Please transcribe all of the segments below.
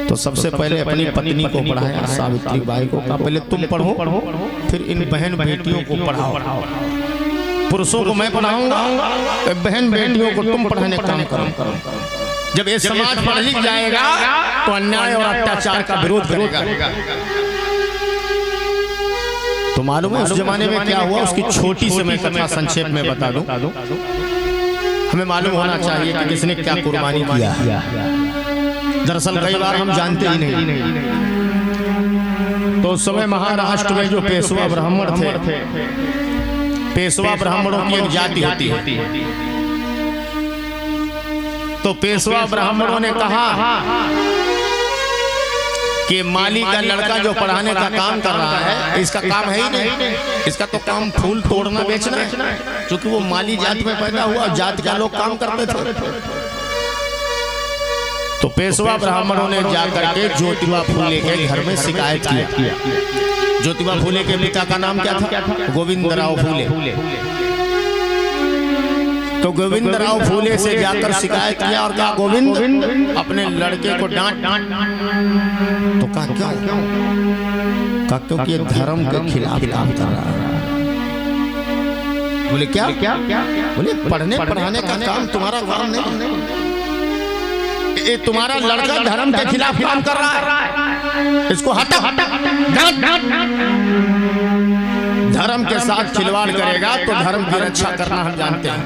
तो सबसे पहले अपनी पत्नी को पढ़ाया, सावित्री बाई को कहा पहले तुम पढ़ो, फिर इन बहन बेटियों को पढ़ाओ। पुरुषों को मैं पढ़ाऊंगा, बहन बेटियों को तुम पढ़ाने का काम करो। जब ये समाज पढ़ लिख जाएगा तो अन्याय और अत्याचार का विरोध करेगा। तो मालूम है उस जमाने में क्या हुआ, उसकी छोटी सी मैं कथा संक्षेप में बता दूं। हमें मालूम होना चाहिए कि किसने क्या कुर्बानी किया। दरअसल कई बार हम जानते ही नहीं। तो उस समय महाराष्ट्र में जो पेशवा ब्राह्मण थे, पेशवा ब्राह्मणों की एक जाति होती है। तो पेशवा ब्राह्मणों ने कहा कि माली का लड़का जो पढ़ाने का काम कर रहा है, इसका काम है ही नहीं, इसका तो काम फूल तोड़ना बेचना है। क्योंकि वो माली जात में पैदा हुआ, जात का लोग काम करते थे। तो पेशवा ब्राह्मणों ने जाकर के ज्योतिबा फूले के घर में शिकायत किया। ज्योतिबा फूले के पिता का नाम क्या था? गोविंदराव फूले। तो गोविंदराव फूले से जाकर शिकायत किया और कहा गोविंद अपने लड़के को डांट। तो कहा क्यों? कहा क्योंकि ये धर्म के खिलाफ काम कर रहा है। बोले क्या? बोले पढ़ने पढ़ाने का काम तुम्हारा काम नहीं, ये तुम्हारा लड़का धर्म के खिलाफ काम कर रहा है, इसको हटा। धर्म के साथ खिलवाड़ करेगा तो धर्म की रक्षा करना हम जानते हैं।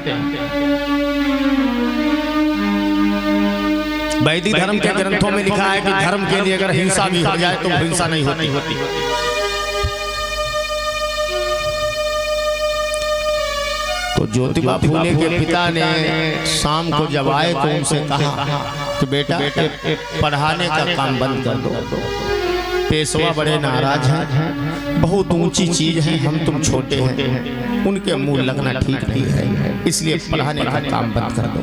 वैदिक धर्म के ग्रंथों में लिखा है कि धर्म के लिए अगर हिंसा भी हो जाए तो हिंसा नहीं होती। तो ज्योतिबा फूले के पिता ने शाम को जब आए तो उनसे कहा कि बेटा पढ़ाने का काम बंद कर दो। पेशवा बड़े नाराज हैं, बहुत ऊंची चीज है, हम तुम छोटे हैं, उनके मुंह लगना ठीक नहीं है, इसलिए पढ़ाने का काम बंद कर दो।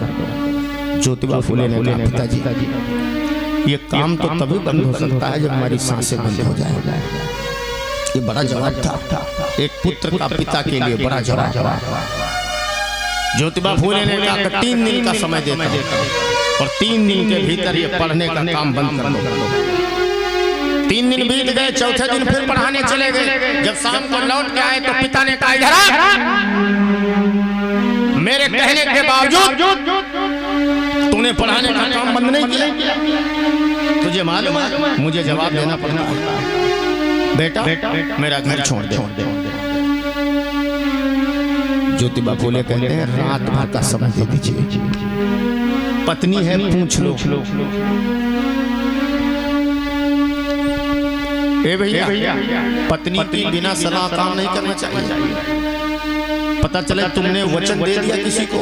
ज्योतिबा फूले ने कहा पिताजी ये काम तो तभी बंद हो सकता है जब हमारी सांसें बंद हो जाए। ये बड़ा जवाब था, एक पुत्र का पिता के लिए बड़ा जवाब। ज्योतिबा फूले ने कहा 3 दिन का समय देता हूं और 3 दिन के भीतर ये पढ़ने का काम बंद कर दो। 3 दिन बीत गए, चौथे दिन फिर पढ़ाने चले गए। जब शाम को लौट के आए तो पिता ने कहा इधर मेरे कहने के बावजूद तूने पढ़ाने का काम बंद नहीं किया। तुझे मालूम है मुझे जवाब देना पड़ता है। बेटा मेरा घर छोड़ दे। ज्योतिबा फूले कहते हैं रात भर का समय दे दीजिए, पत्नी है पूछ लो। ए भैया पत्नी की बिना सलाह काम नहीं करना चाहिए। पता चले तुमने वचन दे दिया किसी को,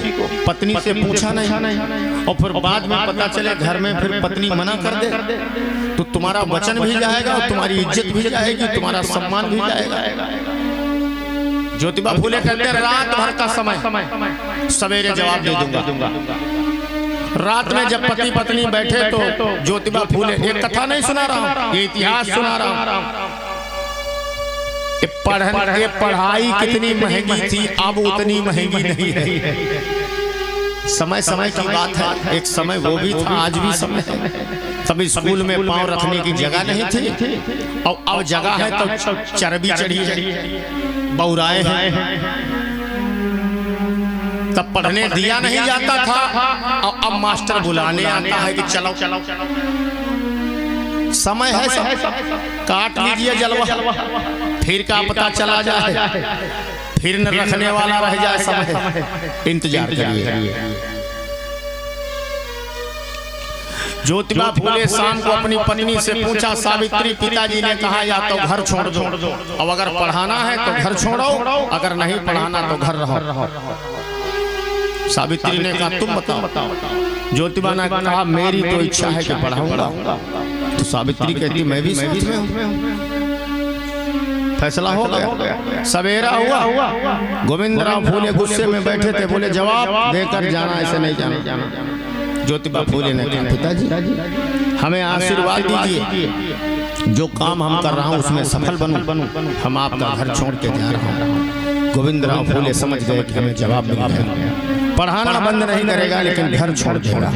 पत्नी से पूछा नहीं, और फिर बाद में पता चले घर में फिर पत्नी मना कर दे तो तुम्हारा वचन भी जाएगा और तुम्हारी इज्जत भी जाएगी, तुम्हारा सम्मान भी जाएगा। ज्योतिबा फूले कहते हैं रात भर का समय, सवेरे जवाब दे दूंगा। रात में जब पति पत्नी बैठे तो ज्योतिबा फूले, एक कथा नहीं सुना रहा हूं, ये इतिहास सुना रहा हूं। पढ़ाई कितनी महंगी थी, अब उतनी महंगी नहीं है। समय समय की बात है, एक समय वो भी था, आज भी समय है। तभी स्कूल में पांव रखने की जगह नहीं थी, और अब जगह है तो चर्बी चढ़ी है, बहुराए हैं। तब पढ़ने दिया नहीं जाता था, और अब मास्टर बुलाने आता है कि चलो। समय है, काट लीजिए जलवा, फिर का पता चला जाए, फिर न रखने वाला रह जाए समय, इंतजार करिए। ज्योतिबा फूले शाम को अपनी पत्नी से पूछा सावित्री, पिताजी ने कहा या तो घर छोड़ दो, अब अगर पढ़ाना है तो घर छोड़ो, अगर नहीं पढ़ाना तो घर रहो। सावित्री ने कहा तुम बताओ। ज्योतिबा ने कहा मेरी तो इच्छा है कि पढ़ाऊंगा। तो सावित्री कहती मैं भी साथ में हूं। फैसला हो गया, सवेरा हुआ। गोविंदराव फूले गुस्से में बैठे थे, बोले जवाब देकर जाना, ऐसे नहीं जाना। ज्योतिबा फूले ने कहा पिताजी हमें आशीर्वाद दीजिए, जो काम हम कर रहा हूँ उसमें सफल बनूं। हम आपका घर छोड़ के जा रहा हूँ। गोविंदराव फूले समझ गए कि हमें जवाब मिल गया। पढ़ाना बंद नहीं करेगा लेकिन घर छोड़ देगा।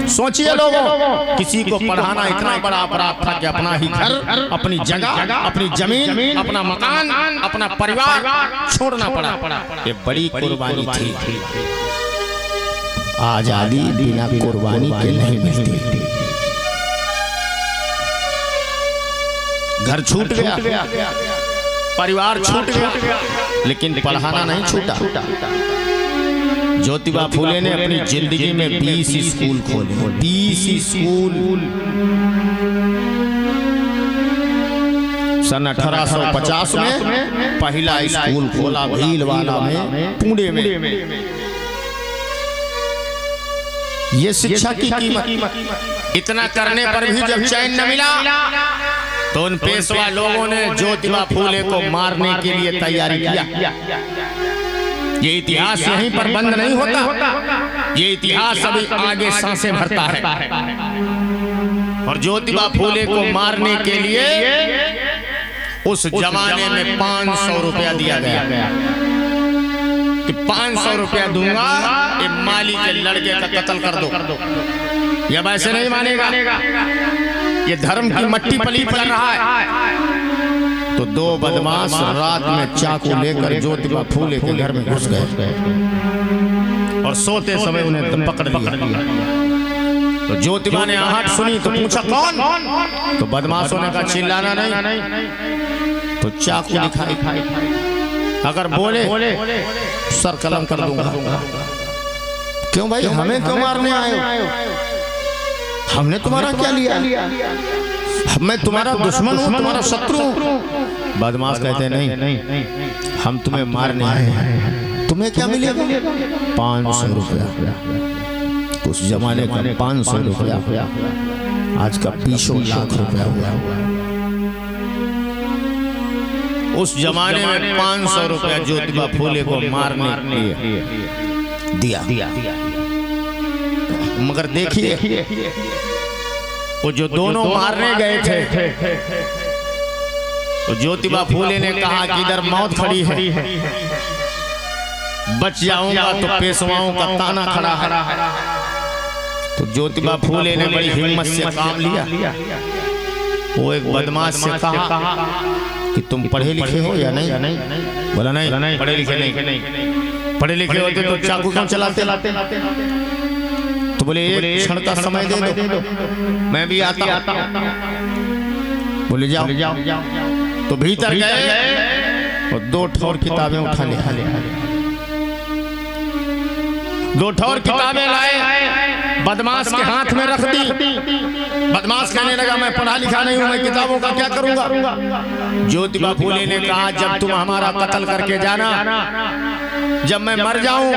सोचिए लोगों, किसी को पढ़ाना इतना बड़ा अपराध था कि अपना ही घर, अपनी जगह, अपनी जमीन, अपना मकान, अपना परिवार छोड़ना पड़ा। ये बड़ी कुर्बानी थी। आजादी बिना कुर्बानी के नहीं मिलती। घर छूट गया, परिवार छूट गया, लेकिन पढ़ाना नहीं छूटा। ज्योतिबा फूले ने अपनी जिंदगी में 20 स्कूल खोले। 20 स्कूल। सन 1850 में पहला स्कूल खोला भीलवाला में, पुणे में। ये शिक्षा की कीमत। इतना करने पर भी जब चैन न मिला तो उन पेशवा लोगों ने ज्योतिबा फूले को मारने के लिए तैयारी किया। ये इतिहास यहीं पर बंद नहीं होता, ये इतिहास अभी आगे सांसें भरता है। और ज्योतिबा फूले को मारने के लिए उस जमाने में 500 रुपया दिया गया कि 500 रुपया दूंगा, ये माली के लड़के का कत्ल कर दो। ये वैसे नहीं मानेगा, ये धर्म की मट्टी पली पड़ रहा है। तो दो बदमाश रात में चाकू लेकर ज्योतिबा फूले के घर में घुस गए और सोते समय उन्हें पकड़ लिया। तो ज्योतिबा ने आहट सुनी तो पूछा कौन? तो बदमाशों ने कहा चिल्लाना नहीं, तो चाकू दिखाई। अगर बोले सर कलम कर दूंगा। क्यों भाई, हमें क्यों मारने आए हो? हमने तुम्हारा क्या लिया? मैं तुम्हारा दुश्मन हूँ, तुम्हारा शत्रु हूँ। बदमाश कहते नहीं, हम तुम्हें मारने आए हैं। तुम्हें क्या मिलेगा? 500 रुपया। उस जमाने का 500 रुपया आज का 20 लाख रुपया हुआ। उस जमाने में 500 रुपया ज्योतिबा फूले को मारने के लिए दिया। मगर देखिए, वो जो दोनों मारने गए थे, तो ज्योतिबा फूले ने कहा कि इधर मौत खड़ी है, बच जाऊंगा तो पेशवाओं का ताना खड़ा है। तो ज्योतिबा फूले ने बड़ी हिम्मत से काम लिया। वो एक बदमाश से कहा कि तुम पढ़े लिखे हो या नहीं? बोला नहीं, पढ़े लिखे नहीं। पढ़े लिखे होते तो चाकू क्यों चलाते? तो बोले एक क्षण का समय दे दो, मैं भी आता हूं। बोले जाओ। तो भीतर गए और 2 ठोर किताबें उठा ले। 2 ठोर किताबें लाए, बदमाश के हाथ में रख दी। बदमाश कहने लगा मैं पढ़ा लिखा नहीं हूं, मैं किताबों का क्या करूंगा? ज्योतिबा फूले ने कहा जब तुम हमारा कत्ल करके जाना, जब मैं मर जाऊं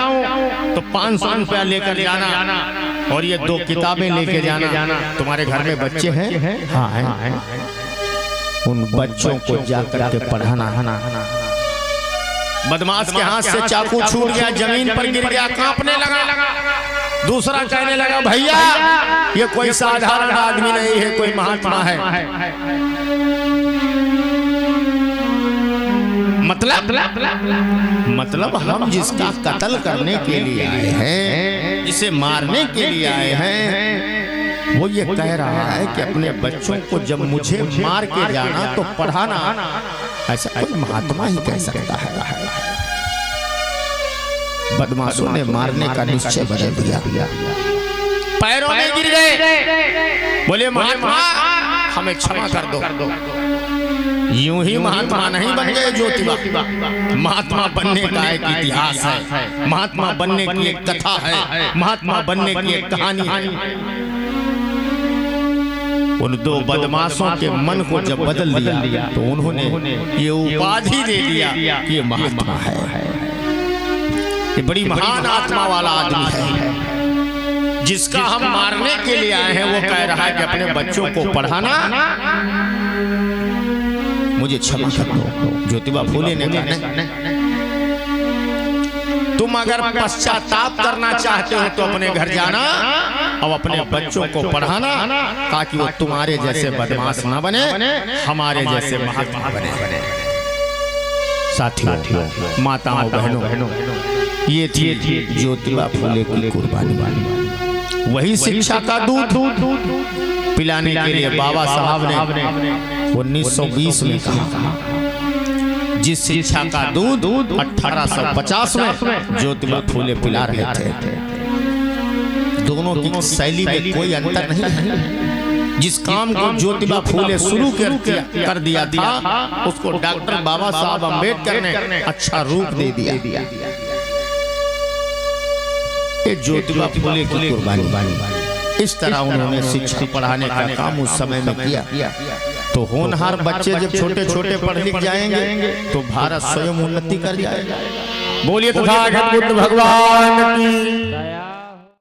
तो 500 रुपया लेकर जाना और ये 2 किताबें लेके जाना। तुम्हारे घर में बच्चे हैं? हाँ हैं। उन बच्चों को जाकर के पढ़ाना। बदमाश के हाथ से चाकू छूट गया, जमीन पर गिर गया, कांपने लगा। दूसरा कहने लगा भैया ये कोई साधारण आदमी नहीं है, कोई महात्मा है। मतलब हम जिसका कत्ल करने के लिए आए हैं, जिसे मारने के लिए आए हैं, वो ये कह रहा है कि अपने बच्चों को जब मुझे मार के जाना तो पढ़ाना। ऐसा कोई महात्मा ही कह सकता है। बदमाशों ने मारने का निश्चय बदल दिया, पैरों में गिर गए, बोले महात्मा हमें क्षमा कर दो। यूं ही महात्मा नहीं बन गए ज्योतिबा। महात्मा बनने का एक इतिहास है, महात्मा बनने की एक कथा है, महात्मा बनने की एक कहानी है। उन 2 बदमाशों के मन को जब बदल दिया तो उन्होंने ये उपाधि दे दिया कि ये महात्मा है, ये बड़ी महान आत्मा वाला आदमी है। जिसका हम मारने के लिए आए हैं वो कह रहा है कि अपने बच्चों को पढ़ाना, मुझे क्षमा कर दो। ज्योतिबा फूले ने कहा तुम अगर पश्चाताप करना चाहते हो तो अपने घर जाना और अपने बच्चों को पढ़ाना, ताकि वो तुम्हारे जैसे बदमाश ना बने, हमारे जैसे महात्मा बने। साथियों, माताओं, बहनों, ये थी ज्योतिबा फूले की कुर्बानी। वही शिक्षा का दूध पिलाने के लिए बाबा साहब ने 1920 में कहा, जिस शिक्षा का दूध 1850 में ज्योतिबा फूले पिला रहे थे। दोनों की शैली में कोई अंतर नहीं है। जिस काम को ज्योतिबा फूले शुरू कर दिया था, उसको डॉक्टर बाबा साहब अम्बेडकर ने अच्छा रूप दे दिया। ये ज्योतिबा फूले की कुर्बानी। इस तरह उन्होंने शिक्षा पढ़ाने का काम उस समय में किया। तो होनहार बच्चे जब छोटे छोटे पढ़ लिख जाएंगे तो भारत स्वयं उन्नति कर जाएगा। बोलिए तथागत बुद्ध भगवान की।